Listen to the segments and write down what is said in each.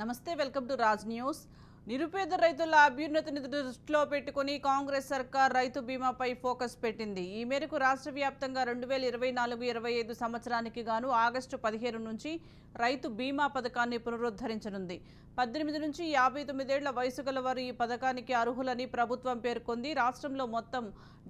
నమస్తే, welcome to Raj news. నిరుపేద రైతుల అభ్యున్నతిని దృష్టిలో పెట్టుకుని కాంగ్రెస్ సర్కార్ రైతు బీమాపై ఫోకస్ పెట్టింది. ఈ మేరకు రాష్ట్ర వ్యాప్తంగా 2024-25 సంవత్సరానికి గాను ఆగస్టు 15 నుంచి రైతు బీమా పథకాన్ని పునరుద్ధరించనుంది. 18 నుంచి 59 ఏళ్ల వయసు గల వారు ఈ పథకానికి అర్హులని ప్రభుత్వం పేర్కొంది. రాష్ట్రంలో మొత్తం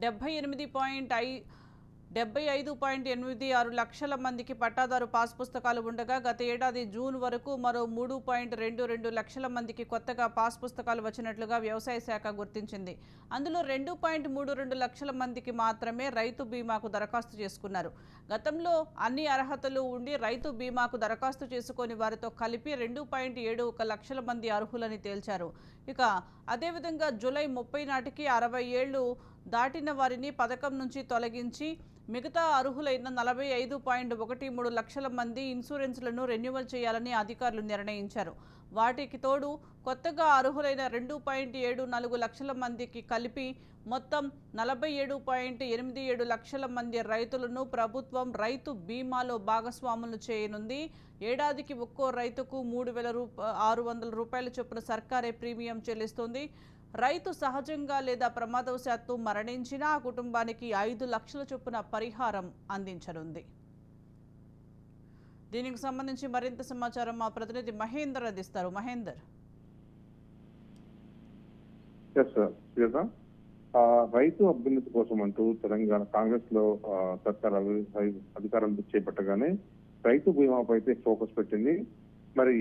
75.86 లక్షల మందికి పట్టాదారు పాస్ పుస్తకాలు ఉండగా గత ఏడాది జూన్ వరకు మరో 3.22 లక్షల మందికి కొత్తగా పాస్ పుస్తకాలు వచ్చినట్లుగా వ్యవసాయ శాఖ గుర్తించింది. అందులో 2.32 లక్షల మందికి మాత్రమే రైతు బీమాకు దరఖాస్తు చేసుకున్నారు. గతంలో అన్ని అర్హతలు ఉండి రైతు బీమాకు దరఖాస్తు చేసుకొని వారితో కలిపి 2.71 లక్షల మంది అర్హులని తేల్చారు. ఇక అదేవిధంగా జూలై 30 నాటికి 60 ఏళ్లు దాటిన వారిని పథకం నుంచి తొలగించి మిగతా అర్హులైన 45.13 లక్షల మంది ఇన్సూరెన్స్లను రెన్యువల్ చేయాలని అధికారులు నిర్ణయించారు. వాటికి తోడు కొత్తగా అర్హులైన 2.74 లక్షల మందికి కలిపి మొత్తం 47.87 లక్షల మంది రైతులను ప్రభుత్వం రైతు బీమాలో భాగస్వాములు చేయనుంది. ఏడాదికి ఒక్కో రైతుకు 3,600 రూపాయల చొప్పున సర్కారే ప్రీమియం చెల్లిస్తుంది. రైతు సహజంగా లేదా ప్రమాదవశాత్తు మరణించినా ఆ కుటుంబానికి 5 లక్షల చొప్పున పరిహారం అందించనుంది. దీనికి సంబంధించి మరింత సమాచారం మా ప్రతినిధి మహేందర్ అందిస్తారు. మహేందర్, రైతు అభ్యున్నతి కోసం అంటూ తెలంగాణ కాంగ్రెస్ లో సర్కార్ అధికారం చేపట్టగానే రైతు బీమాపై అయితే ఫోకస్ పెట్టింది. మరి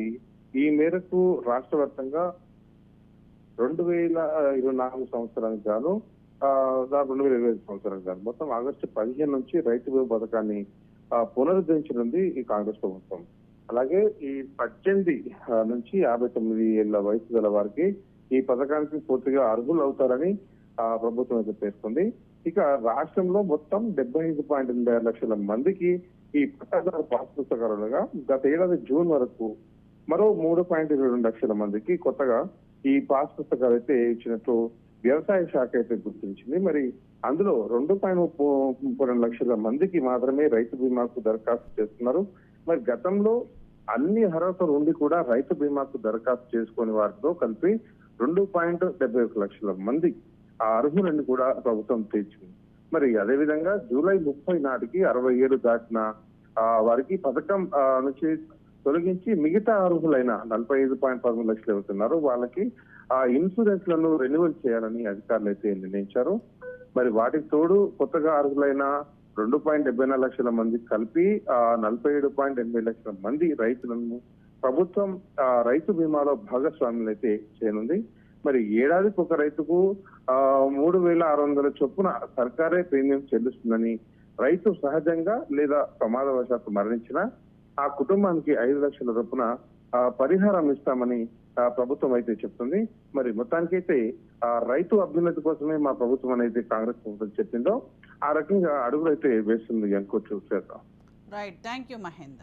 ఈ మేరకు రాష్ట్ర వ్యాప్తంగా 2024 సంవత్సరానికి గాను 2025 సంవత్సరానికి గాను మొత్తం ఆగస్టు 15 నుంచి రైతు బీమా పథకాన్ని పునరుద్ధరించనుంది ఈ కాంగ్రెస్ ప్రభుత్వం. అలాగే ఈ 18 నుంచి 59 ఏళ్ల వయసు గల వారికి ఈ పథకానికి పూర్తిగా అర్హులు అవుతారని ప్రభుత్వం అయితే పేర్కొంది. ఇక రాష్ట్రంలో మొత్తం 75.86 లక్షల మందికి ఈ పట్టాదారు పాస్ పుస్తకాలుగా గత ఏడాది జూన్ వరకు మరో 3.22 లక్షల మందికి కొత్తగా ఈ పాస్ పుస్తకాలు అయితే ఇచ్చినట్టు వ్యవసాయ శాఖ అయితే గుర్తించింది. మరి అందులో 2.32 లక్షల మందికి మాత్రమే రైతు బీమాకు దరఖాస్తు చేస్తున్నారు. మరి గతంలో అన్ని అర్హతలు ఉండి కూడా రైతు బీమాకు దరఖాస్తు చేసుకునే వారితో కలిపి 2.71 లక్షల మంది ఆ అర్హులను కూడా ప్రభుత్వం తీర్చింది. మరి అదేవిధంగా జూలై 30 నాటికి 60 ఏళ్లు దాటిన వారికి పథకం నుంచి తొలగించి మిగతా అర్హులైన 45.13 లక్షలు అవుతున్నారు వాళ్ళకి ఆ ఇన్సూరెన్స్ లను రెన్యువల్ చేయాలని అధికారులు అయితే నిర్ణయించారు. మరి వాటికి తోడు కొత్తగా అర్హులైన 2.74 లక్షల మంది కలిపి 47.8 లక్షల మంది రైతులను ప్రభుత్వం రైతు బీమాలో భాగస్వాములు అయితే చేయనుంది. మరి ఏడాదికి ఒక రైతుకు 3,600 చొప్పున సర్కారే ప్రీమియం చెల్లిస్తుందని, రైతు సహజంగా లేదా ప్రమాదవశాత్తు మరణించిన ఆ కుటుంబానికి 5 లక్షల చొప్పున పరిహారం ఇస్తామని ప్రభుత్వం అయితే చెప్తుంది. మరి మొత్తానికైతే రైతు అభ్యున్నతి కోసమే మా ప్రభుత్వం అనేది కాంగ్రెస్ ప్రభుత్వం చెప్పిందో ఆ రకంగా అడుగులు అయితే వేస్తుంది అనుకోవచ్చు. Right, thank you Mahender.